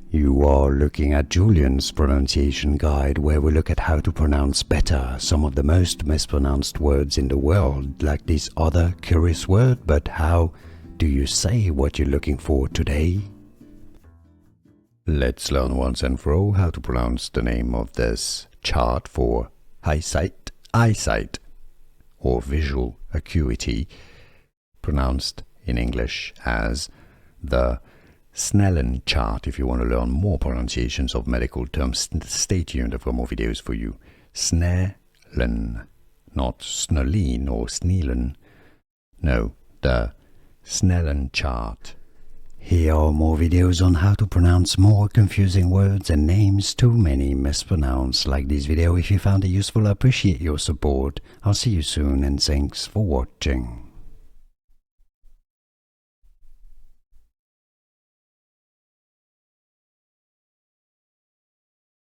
You are looking at Julian's pronunciation guide, where we look at how to pronounce better some of the most mispronounced words in the world, like this other curious word. But how do you say what you're looking for today? Let's learn once and for all how to pronounce the name of this chart for eyesight, or visual acuity, pronounced in English as the Snellen Chart. If you want to learn more pronunciations of medical terms, stay tuned. I've got more videos for you. Snellen, not Snellen or Sneelen. No, the Snellen Chart. Here are more videos on how to pronounce more confusing words and names too many mispronounced. Like this video if you found it useful. I appreciate your support. I'll see you soon and thanks for watching.